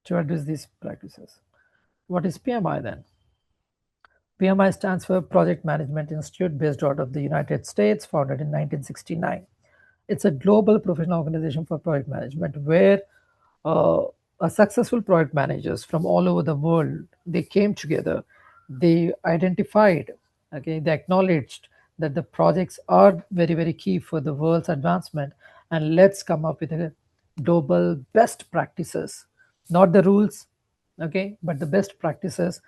to address these practices. What is PMI then? PMI stands for Project Management Institute, based out of the United States, founded in 1969. It's a global professional organization for project management where uh, successful project managers from all over the world, they came together, they identified, okay, they acknowledged that the projects are very, very key for the world's advancement, and let's come up with a global best practices, not the rules, okay, but the best practices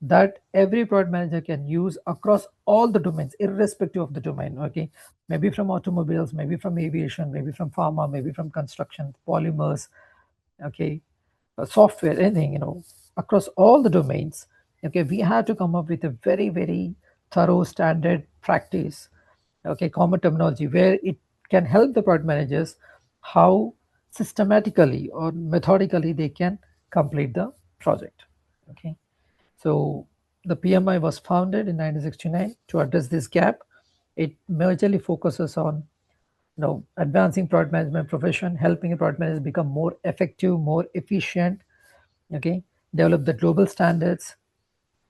that every product manager can use across all the domains, irrespective of the domain, okay, maybe from automobiles, maybe from aviation, maybe from pharma, maybe from construction, polymers, okay, software, anything, across all the domains, okay, we have to come up with a very, very thorough standard practice, okay, common terminology, where it can help the product managers how systematically or methodically they can complete the project, okay. So the PMI was founded in 1969 to address this gap. It majorly focuses on advancing product management profession, helping a product manager become more effective, more efficient, okay, develop the global standards.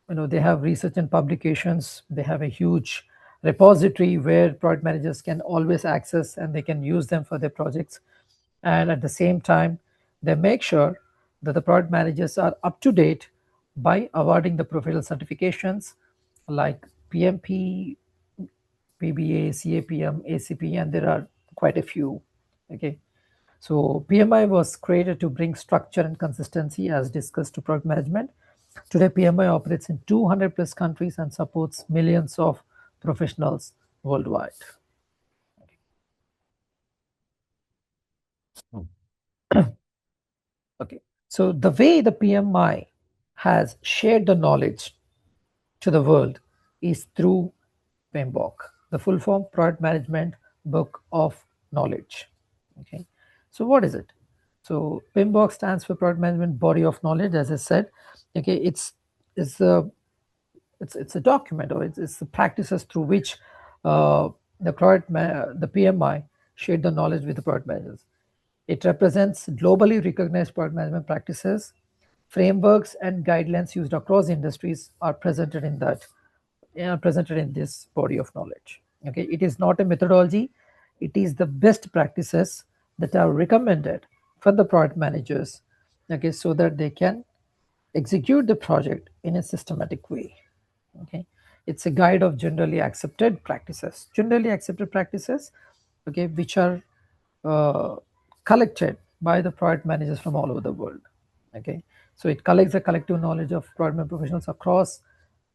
They have research and publications. They have a huge repository where product managers can always access and they can use them for their projects. And at the same time, they make sure that the product managers are up to date by awarding the professional certifications like PMP, PBA, CAPM, ACP, and there are quite a few. Okay, so PMI was created to bring structure and consistency, as discussed, to product management. Today, PMI operates in 200 plus countries and supports millions of professionals worldwide. Okay, so the way the PMI has shared the knowledge to the world is through PMBOK, the full form Product Management Book of Knowledge. Okay, so what is it? So PMBOK stands for Product Management Body of Knowledge, as I said. Okay, it's a it's a document, or it's the practices through which the PMI shared the knowledge with the product managers. It represents globally recognized product management practices, frameworks, and guidelines used across industries are presented in this body of knowledge. Okay, it is not a methodology; it is the best practices that are recommended for the product managers. Okay, so that they can execute the project in a systematic way. Okay, it's a guide of generally accepted practices. Generally accepted practices, okay, which are uh, collected by the product managers from all over the world. Okay, so it collects the collective knowledge of product management professionals across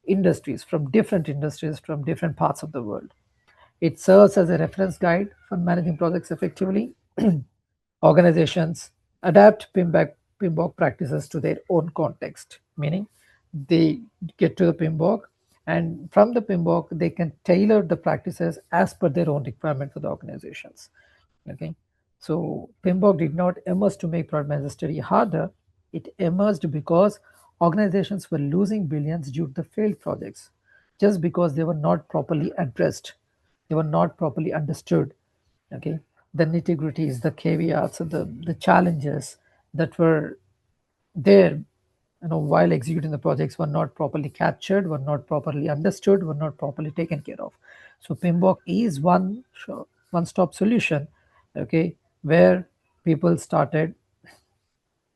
industries, from different parts of the world. It serves as a reference guide for managing projects effectively. Organizations adapt PMBOK practices to their own context, meaning they get to the PMBOK, and from the PMBOK they can tailor the practices as per their own requirement for the organizations. Okay, so PMBOK did not emerge to make product managers study harder. It emerged because organizations were losing billions due to the failed projects, just because they were not properly addressed, they were not properly understood. Okay, the nitty-gritties, the caveats, the challenges that were there, while executing the projects, were not properly captured, were not properly understood, were not properly taken care of. So PMBOK is one-stop solution, okay, where people started,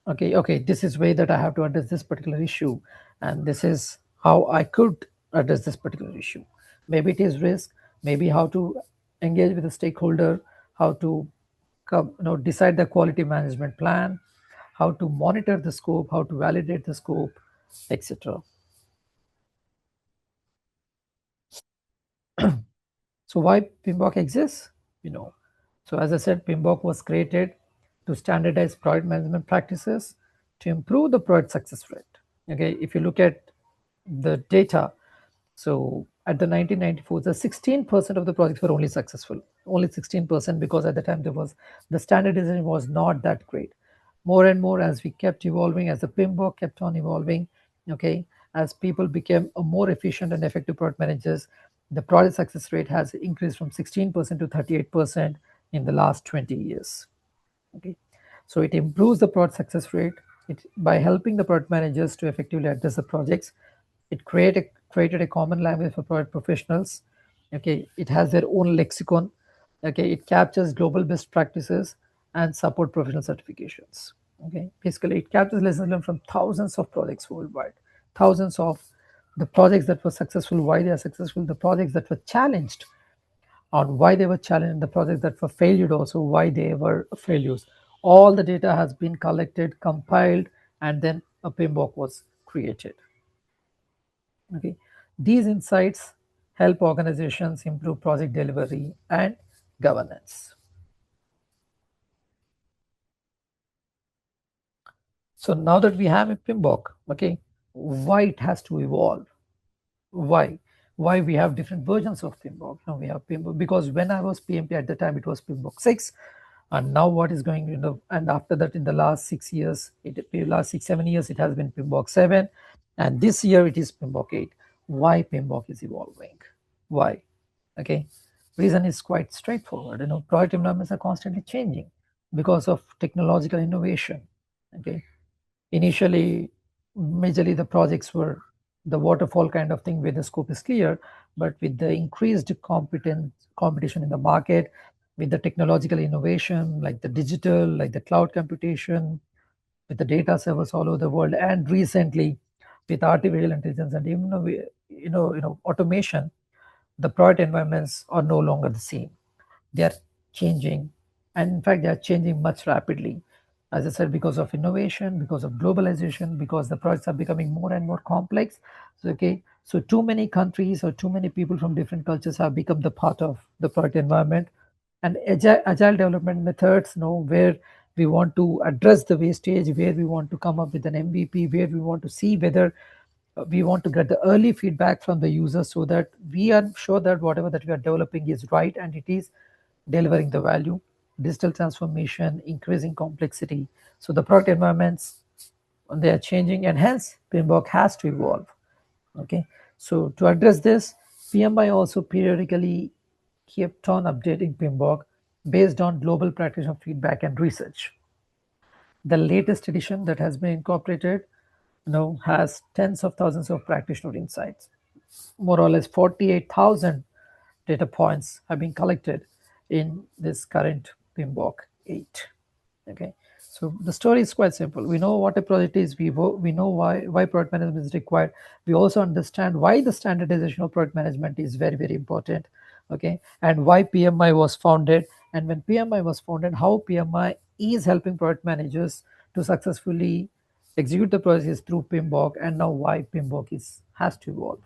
okay, this is way that I have to address this particular issue, and this is how I could address this particular issue. Maybe it is risk, maybe how to engage with the stakeholder, how to decide the quality management plan, how to monitor the scope, how to validate the scope, etc. So why PMBOK exists? You know, so as I said, PMBOK was created to standardize project management practices to improve the project success rate. Okay, if you look at the data, so at the 1994, the 16% of the projects were only successful, only 16%, because at the time the standardization was not that great. More and more, as we kept evolving, as the PMBOK kept on evolving, okay, as people became a more efficient and effective product managers, the project success rate has increased from 16% to 38% in the last 20 years. Okay, So it improves the product success rate. By helping the product managers to effectively address the projects, it created a common language for product professionals. Okay, it has their own lexicon. Okay, it captures global best practices and support professional certifications. Okay, basically it captures lessons learned from thousands of projects worldwide, thousands of the projects that were successful, why they are successful, the projects that were challenged, on why they were challenged, the projects that were failed also, why they were failures. All the data has been collected, compiled, and then a PMBOK was created. Okay, these insights help organizations improve project delivery and governance. So now that we have a PMBOK, okay, why it has to evolve? Why? Why we have different versions of PMBOK? Now we have PMBOK because when I was PMP at the time, it was PMBOK 6, and now what is going, and after that, in the last 6 years, last 6 7 years, it has been PMBOK 7, and this year it is PMBOK 8. Why PMBOK is evolving? Why? Okay, reason is quite straightforward. Product environments are constantly changing because of technological innovation. Okay, initially, majorly the projects were the waterfall kind of thing where the scope is clear, but with the increased competition in the market, with the technological innovation like the digital, like the cloud computation, with the data servers all over the world, and recently with artificial intelligence and even automation, the product environments are no longer the same. They are changing, and in fact, they are changing much rapidly. As I said, because of innovation, because of globalization, because the products are becoming more and more complex. So too many countries or too many people from different cultures have become the part of the product environment. And agile development methods, where we want to address the wastage, where we want to come up with an MVP, where we want to see whether we want to get the early feedback from the users so that we are sure that whatever that we are developing is right and it is delivering the value. Digital transformation, increasing complexity. So the product environments, they are changing, and hence PMBOK has to evolve. Okay, so to address this, PMI also periodically kept on updating PMBOK based on global practitioner feedback and research. The latest edition that has been incorporated has tens of thousands of practitioner insights. More or less 48,000 data points have been collected in this current PMBOK 8. Okay, so the story is quite simple. We know what a project is. We know why product management is required. We also understand why the standardization of product management is very, very important. Okay, and why PMI was founded, and when PMI was founded, how PMI is helping product managers to successfully execute the process through PMBOK, and now why PMBOK has to evolve.